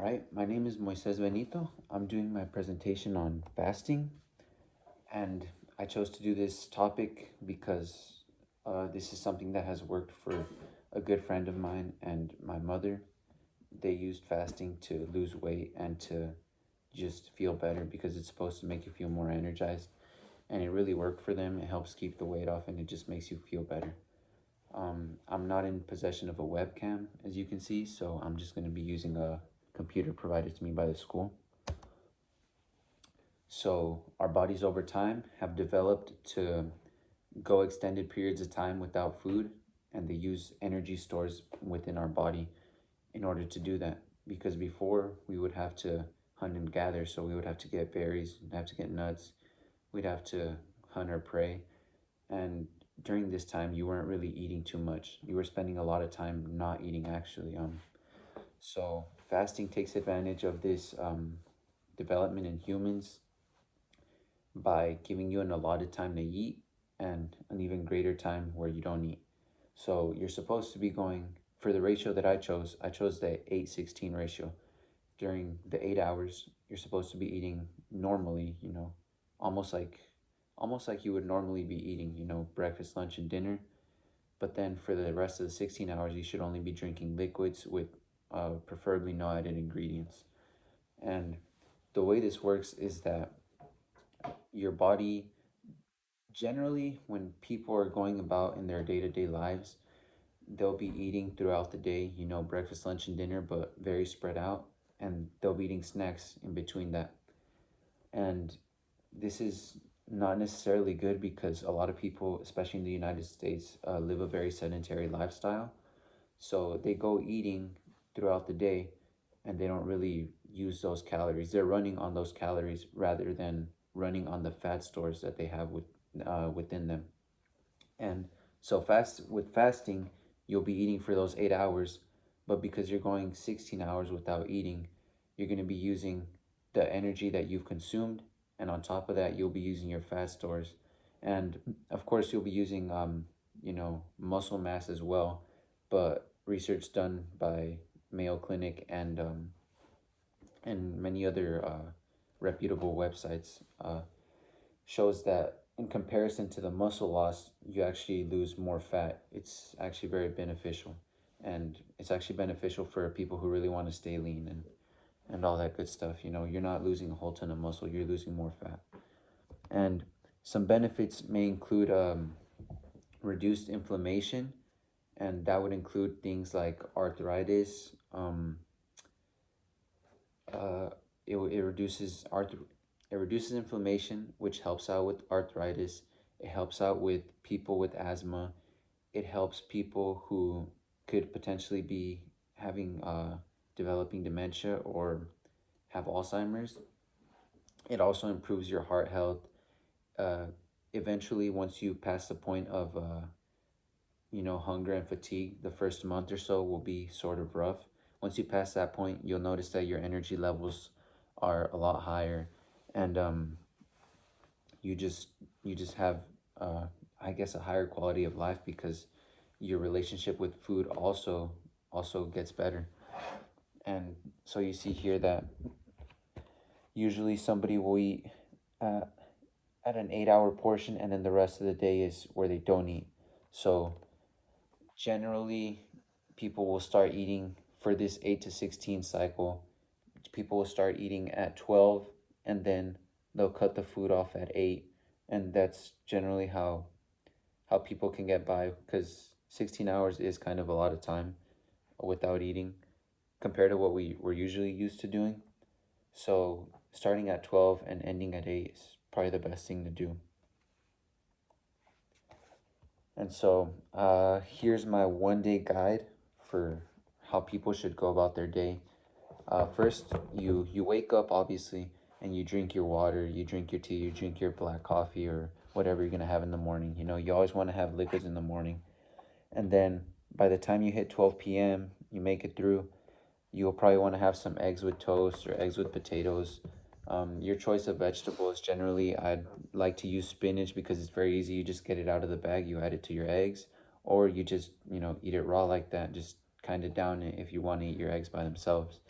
Right, my name is Moises Benito. I'm doing my presentation on fasting, and I chose to do this topic because this is something that has worked for a good friend of mine and my mother. They used fasting to lose weight and to just feel better because it's supposed to make you feel more energized, and it really worked for them. It helps keep the weight off and it just makes you feel better. I'm not in possession of a webcam, as you can see, so I'm just going to be using a computer provided to me by the school. So our bodies over time have developed to go extended periods of time without food, and they use energy stores within our body in order to do that. Because before we would have to hunt and gather, so we would have to get berries, have to get nuts, we'd have to hunt or prey, and during this time you weren't really eating too much. You were spending a lot of time not eating actually. So fasting takes advantage of this development in humans by giving you an allotted time to eat and an even greater time where you don't eat. So you're supposed to be going for the ratio that I chose the 8-16 ratio. During the 8 hours, you're supposed to be eating normally, almost like almost like you would normally be eating, breakfast, lunch, and dinner. But then for the rest of the 16 hours, you should only be drinking liquids with preferably no added ingredients. And the way this works is that your body, generally, when people are going about in their day to day lives, they'll be eating throughout the day, breakfast, lunch, and dinner, but very spread out. And they'll be eating snacks in between that. And this is not necessarily good because a lot of people, especially in the United States, live a very sedentary lifestyle. So they go eating throughout the day and they don't really use those calories. They're running on those calories rather than running on the fat stores that they have within them. And so with fasting, you'll be eating for those 8 hours, but because you're going 16 hours without eating, you're going to be using the energy that you've consumed, and on top of that, you'll be using your fat stores, and of course, you'll be using muscle mass as well. But research done by Mayo Clinic and many other reputable websites shows that in comparison to the muscle loss, you actually lose more fat. It's actually very beneficial. And it's actually beneficial for people who really want to stay lean and all that good stuff. You're not losing a whole ton of muscle, you're losing more fat. And some benefits may include reduced inflammation, and that would include things like arthritis. Uh, it reduces it reduces inflammation, which helps out with arthritis. It helps out with people with asthma. It helps people who could potentially be having developing dementia or have Alzheimer's. It also improves your heart health. Uh, Eventually, once you pass the point of hunger and fatigue, the first month or so will be sort of rough. Once you pass that point, you'll notice that your energy levels are a lot higher, and you just you just have uh, I guess a higher quality of life because your relationship with food also gets better. And so you see here that usually somebody will eat uh, at an 8 hour portion, and then the rest of the day is where they don't eat. So generally, people will start eating for this 8 to 16 cycle. People will start eating at 12, and then they'll cut the food off at 8. And that's generally how people can get by, because 16 hours is kind of a lot of time without eating compared to what we're usually used to doing. So starting at 12 and ending at 8 is probably the best thing to do. And so here's my 1 day guide for how people should go about their day. First, you wake up obviously, and you drink your water, you drink your tea, you drink your black coffee or whatever you're gonna have in the morning. You always want to have liquids in the morning, and then by the time you hit 12 p.m., you make it through. You'll probably want to have some eggs with toast or eggs with potatoes. Your choice of vegetables, generally, I'd like to use spinach because it's very easy. You just get it out of the bag, you add it to your eggs, or you just, eat it raw like that. Just kind of down it if you want to eat your eggs by themselves.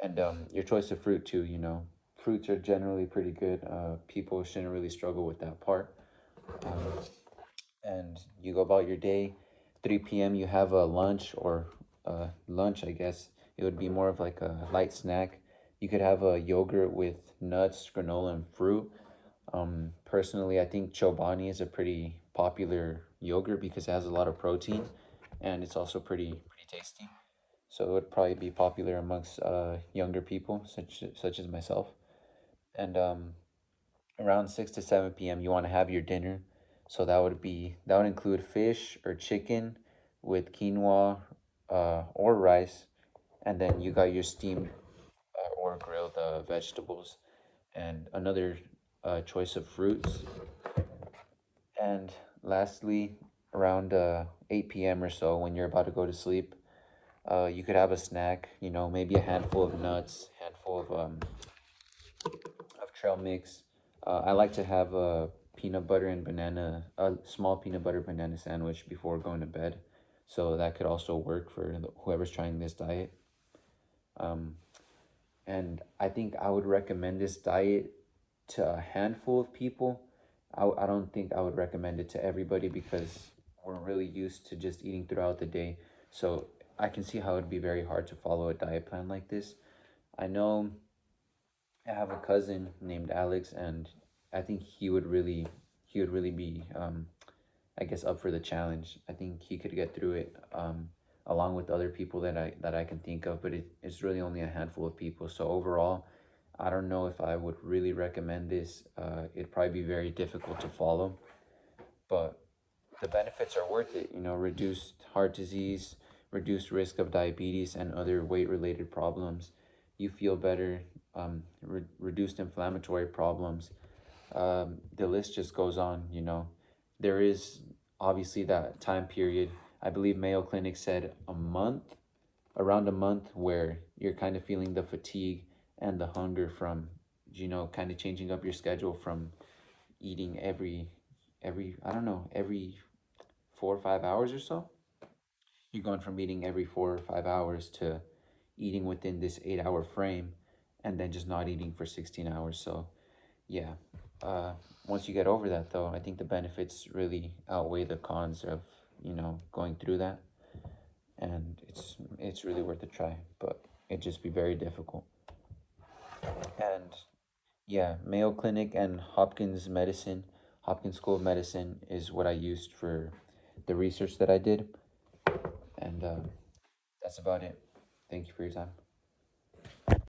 And your choice of fruit too. You know, fruits are generally pretty good. People shouldn't really struggle with that part. Um, and you go about your day. 3 p.m. you have a lunch or lunch, I guess. It would be more of like a light snack. You could have a yogurt with nuts, granola, and fruit. Personally, I think Chobani is a pretty popular yogurt because it has a lot of protein, and it's also pretty tasty. So it would probably be popular amongst younger people, such as myself. And around 6 to 7 p.m., you want to have your dinner. So that would include fish or chicken with quinoa or rice, and then you got your steamed or grilled vegetables, and another choice of fruits. And lastly, around 8 p.m. or so, when you're about to go to sleep, you could have a snack. You know, maybe a handful of nuts, handful of trail mix. I like to have a small peanut butter banana sandwich before going to bed. So that could also work for whoever's trying this diet. Um, and I think I would recommend this diet to a handful of people. I don't think I would recommend it to everybody because we're really used to just eating throughout the day. So I can see how it'd be very hard to follow a diet plan like this. I know I have a cousin named Alex, and I think he would really be I guess up for the challenge. I think he could get through it along with other people that I can think of, but it's really only a handful of people. So overall, I don't know if I would really recommend this. It'd probably be very difficult to follow, but the benefits are worth it. You know, reduced heart disease, reduced risk of diabetes and other weight related problems. You feel better, reduced inflammatory problems. The list just goes on, you know. There is obviously that time period. I believe Mayo Clinic said around a month, where you're kind of feeling the fatigue and the hunger from, you know, kind of changing up your schedule from eating I don't know, every 4 or 5 hours or so. You're going from eating every 4 or 5 hours to eating within this 8 hour frame, and then just not eating for 16 hours. So yeah, uh, once you get over that though, I think the benefits really outweigh the cons of, you know, going through that, and it's really worth a try, but it'd just be very difficult. And yeah, Mayo Clinic and Hopkins School of Medicine is what I used for the research that I did. And that's about it. Thank you for your time.